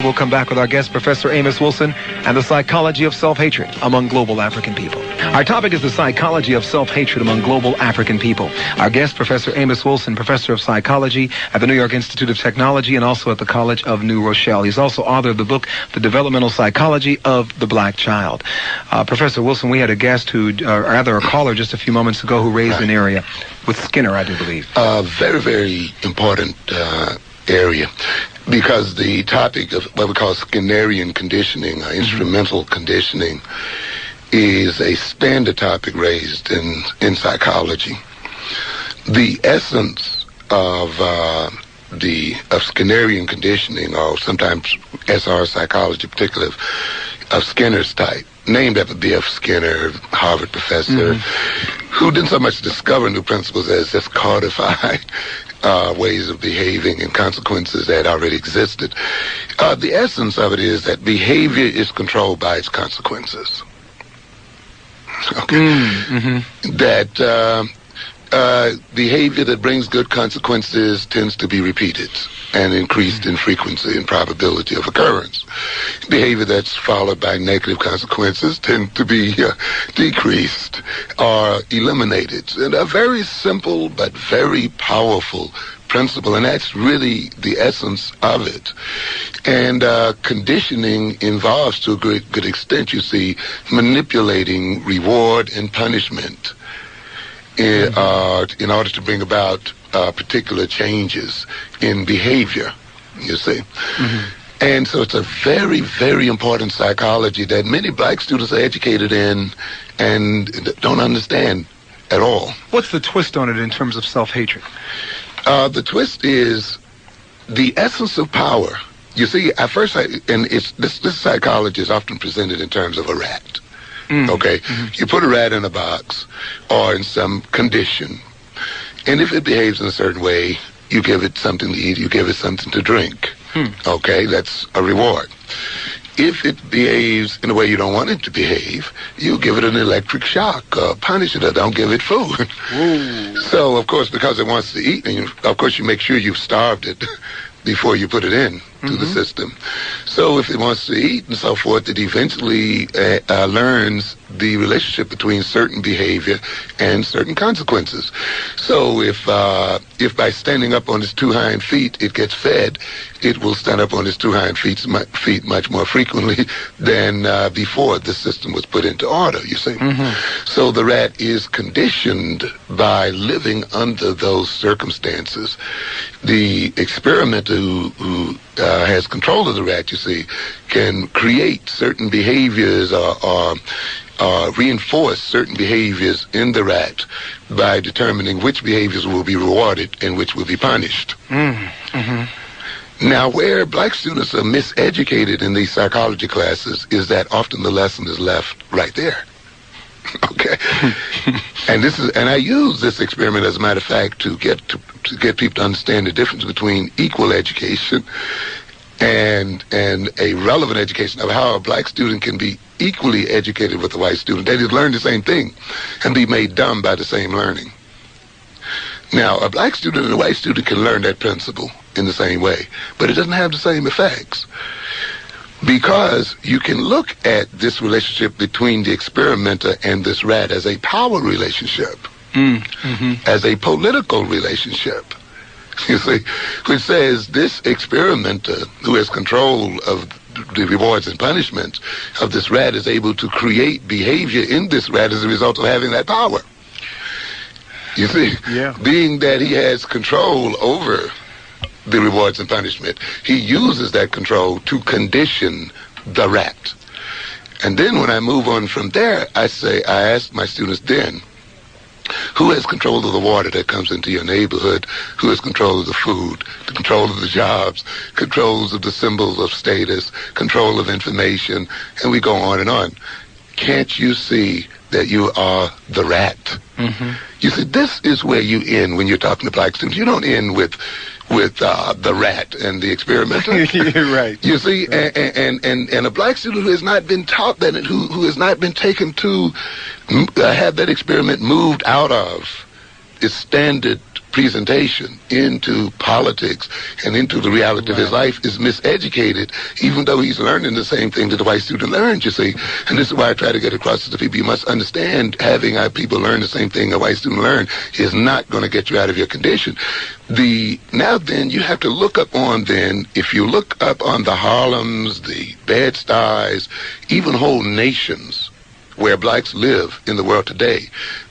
we'll come back with our guest, Professor Amos Wilson, and the psychology of self-hatred among global African people. Our topic is the psychology of self-hatred among global African people. Our guest, Professor Amos Wilson, professor of psychology at the New York Institute of Technology and also at the College of New Rochelle. He's also author of the book, The Developmental Psychology of the Black Child. Professor Wilson, we had a guest who, or rather a caller just a few moments ago who raised an area with Skinner, I do believe. Very, very important area, because the topic of what we call Skinnerian conditioning, instrumental conditioning, is a standard topic raised in psychology. The essence of Skinnerian conditioning, or sometimes SR psychology, particularly of Skinner's type, named after B.F. Skinner, Harvard professor, who didn't so much discover new principles as just codify ways of behaving and consequences that already existed. The essence of it is that behavior is controlled by its consequences. Okay. That behavior that brings good consequences tends to be repeated and increased in frequency and probability of occurrence. Behavior that's followed by negative consequences tend to be decreased or eliminated. And a very simple but very powerful principle, and that's really the essence of it. And conditioning involves, to a good extent, you see, manipulating reward and punishment in order to bring about particular changes in behavior, you see. And so it's a very, very important psychology that many black students are educated in and don't understand at all. What's the twist on it in terms of self-hatred? The twist is the essence of power. You see, at first, this psychology is often presented in terms of a rat. Okay? You put a rat in a box or in some condition, and if it behaves in a certain way, you give it something to eat, you give it something to drink. Okay? That's a reward. If it behaves in a way you don't want it to behave, you give it an electric shock, punish it, or don't give it food. So, of course, because it wants to eat, and of course you make sure you've starved it before you put it in to the system. So if it wants to eat and so forth, it eventually learns the relationship between certain behavior and certain consequences. So if by standing up on its two hind feet it gets fed, it will stand up on its two hind feet much more frequently than before the system was put into order, you see. So the rat is conditioned by living under those circumstances. The experimenter who has control of the rat, you see, can create certain behaviors or reinforce certain behaviors in the rat by determining which behaviors will be rewarded and which will be punished. Now, where black students are miseducated in these psychology classes is that often the lesson is left right there. Okay, and I use this experiment, as a matter of fact, to get people to understand the difference between equal education and a relevant education, of how a black student can be equally educated with a white student. They just learn the same thing and be made dumb by the same learning. Now, a black student and a white student can learn that principle in the same way, but it doesn't have the same effects. Because you can look at this relationship between the experimenter and this rat as a power relationship, as a political relationship, you see, which says this experimenter who has control of the rewards and punishments of this rat is able to create behavior in this rat as a result of having that power. You see, being that he has control over the rewards and punishment, he uses that control to condition the rat. And then when I move on from there, I ask my students then, who has control of the water that comes into your neighborhood? Who has control of the food, the control of the jobs, controls of the symbols of status, control of information, and we go on and on. Can't you see that you are the rat? You see, this is where you end when you're talking to black students. You don't end with the rat and the experimenter. Right. You see, and a black student who has not been taught that, who has not been taken to have that experiment moved out of its standard presentation into politics and into the reality of his life is miseducated, even though he's learning the same thing that the white student learned, you see. And this is why I try to get across to the people. You must understand, having our people learn the same thing a white student learned is not going to get you out of your condition. Now then, you have to look up on then, if you look up on the Harlems, the Bed-Stuys, even whole nations where blacks live in the world today,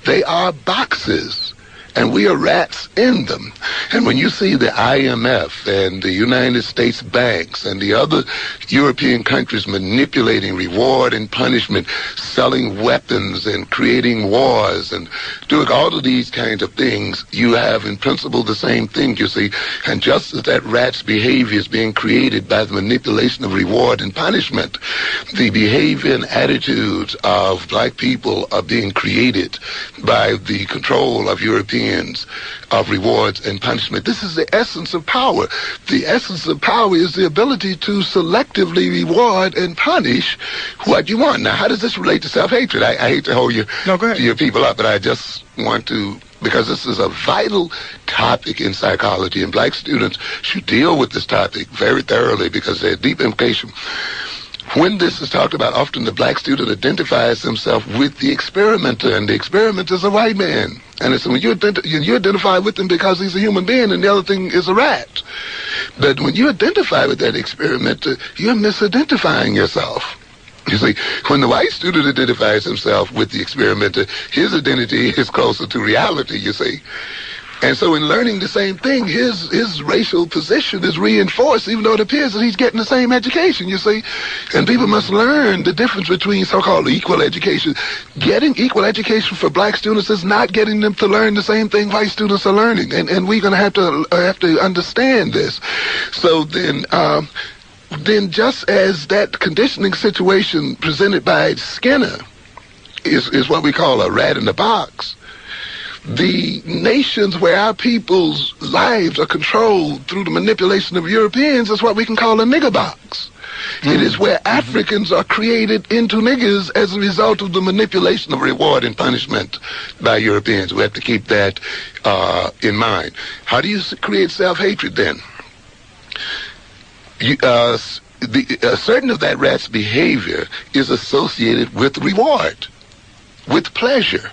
they are boxes, and we are rats in them. And when you see the IMF and the United States banks and the other European countries manipulating reward and punishment, selling weapons and creating wars and doing all of these kinds of things, you have in principle the same thing, you see. And just as that rat's behavior is being created by the manipulation of reward and punishment, the behavior and attitudes of black people are being created by the control of Europeans of rewards and punishment. This is the essence of power. The essence of power is the ability to selectively reward and punish what you want. Now, how does this relate to self-hatred? I hate to hold your people up, but I just want to, because this is a vital topic in psychology, and black students should deal with this topic very thoroughly because there's deep implication. When this is talked about, often the black student identifies himself with the experimenter, and the experimenter is a white man. And it's when you identify with him because he's a human being, and the other thing is a rat. But when you identify with that experimenter, you're misidentifying yourself. You see, when the white student identifies himself with the experimenter, his identity is closer to reality, you see. And so in learning the same thing, his racial position is reinforced, even though it appears that he's getting the same education, you see. And people must learn the difference between so-called equal education. Getting equal education for black students is not getting them to learn the same thing white students are learning. And we're going to have to understand this. So then just as that conditioning situation presented by Skinner is what we call a rat in the box, the nations where our people's lives are controlled through the manipulation of Europeans is what we can call a nigger box. It is where Africans are created into niggers as a result of the manipulation of reward and punishment by Europeans. We have to keep that in mind. How do you create self-hatred then? Certain of that rat's behavior is associated with reward, with pleasure,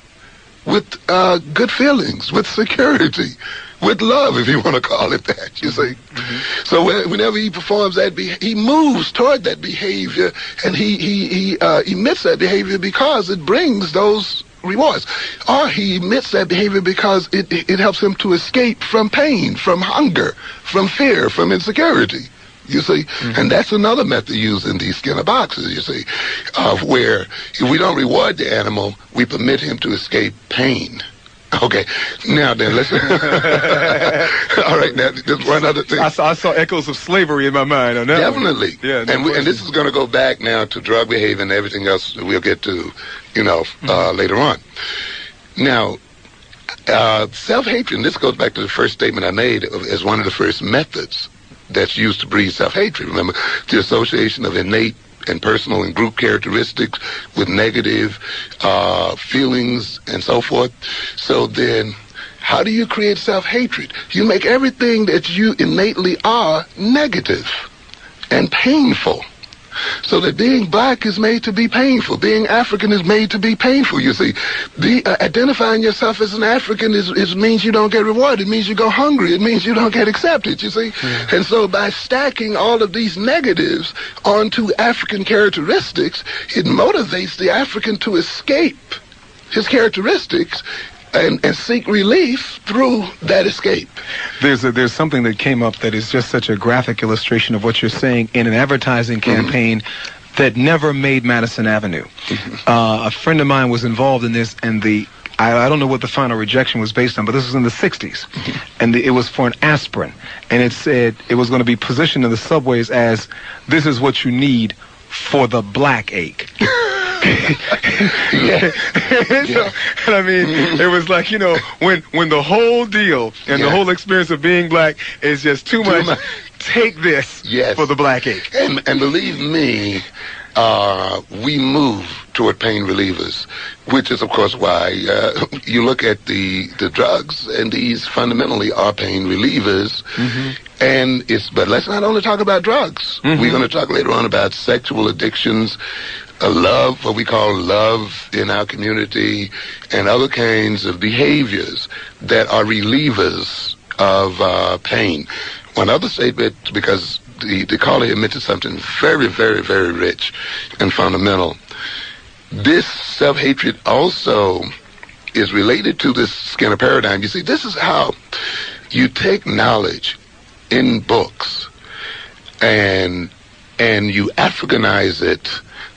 with good feelings, with security, with love, if you want to call it that, you see. So whenever he performs that, he moves toward that behavior, and he emits that behavior because it brings those rewards. Or he emits that behavior because it helps him to escape from pain, from hunger, from fear, from insecurity. You see, and that's another method used in these Skinner boxes, you see, where if we don't reward the animal, we permit him to escape pain. Okay, now then, let's... All right, now, just one other thing. I saw echoes of slavery in my mind on that. Definitely. Yeah, and this is going to go back now to drug behavior and everything else we'll get to, later on. Now, self-hatred, and this goes back to the first statement I made as one of the first methods that's used to breed self-hatred. Remember, the association of innate and personal and group characteristics with negative feelings and so forth. So then, how do you create self-hatred? You make everything that you innately are negative and painful. So that being black is made to be painful. Being African is made to be painful, you see. Identifying yourself as an African means you don't get rewarded. It means you go hungry. It means you don't get accepted, you see. Yeah. And so by stacking all of these negatives onto African characteristics, it motivates the African to escape his characteristics and seek relief through that escape. There's something that came up that is just such a graphic illustration of what you're saying in an advertising campaign that never made Madison Avenue. A friend of mine was involved in this, and I don't know what the final rejection was based on, but this was in the 60s, and it was for an aspirin, and it said it was going to be positioned in the subways as, this is what you need for the black ache. Yeah. So, and I mean, it was like, when the whole deal and the whole experience of being black is just too much. Take this for the black ache. And believe me, we move toward pain relievers, which is, of course, why you look at the drugs, and these fundamentally are pain relievers. But let's not only talk about drugs. We're going to talk later on about sexual addictions, love, what we call love in our community, and other kinds of behaviors that are relievers of pain. One other statement, because the caller here mentioned something very, very, very rich and fundamental. This self-hatred also is related to this Skinner paradigm. You see, this is how you take knowledge in books and you Africanize it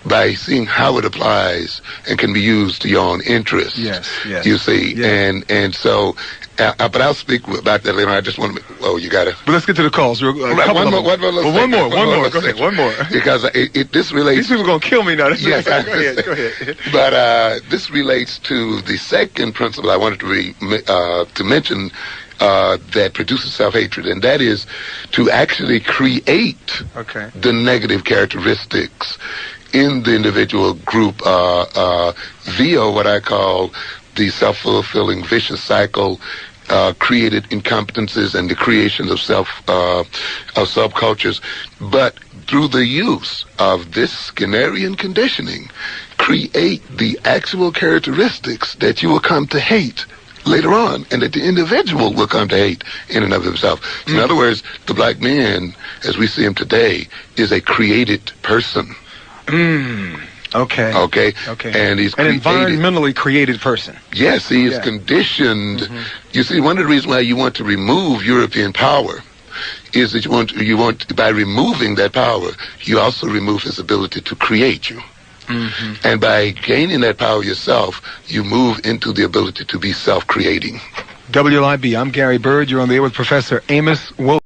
by seeing how it applies and can be used to your own interests. Yes. You see, and so, but I'll speak about that later on. I just want to, you got to. But let's get to the calls. One more. Go ahead, one more. Because this relates. These people are going to kill me now. Yes, go ahead. But this relates to the second principle I wanted to mention that produces self-hatred, and that is to actually create the negative characteristics in the individual group via what I call the self-fulfilling vicious cycle, created incompetences and the creation of subcultures, but through the use of this Skinnerian conditioning, create the actual characteristics that you will come to hate later on, and that the individual will come to hate in and of himself. So in other words, the black man, as we see him today, is a created person. Okay. And he's an environmentally created person. Yes, he is conditioned. You see, one of the reasons why you want to remove European power is that you want by removing that power, you also remove his ability to create you. And by gaining that power yourself, you move into the ability to be self-creating. WLIB, I'm Gary Bird. You're on the air with Professor Amos Wilson.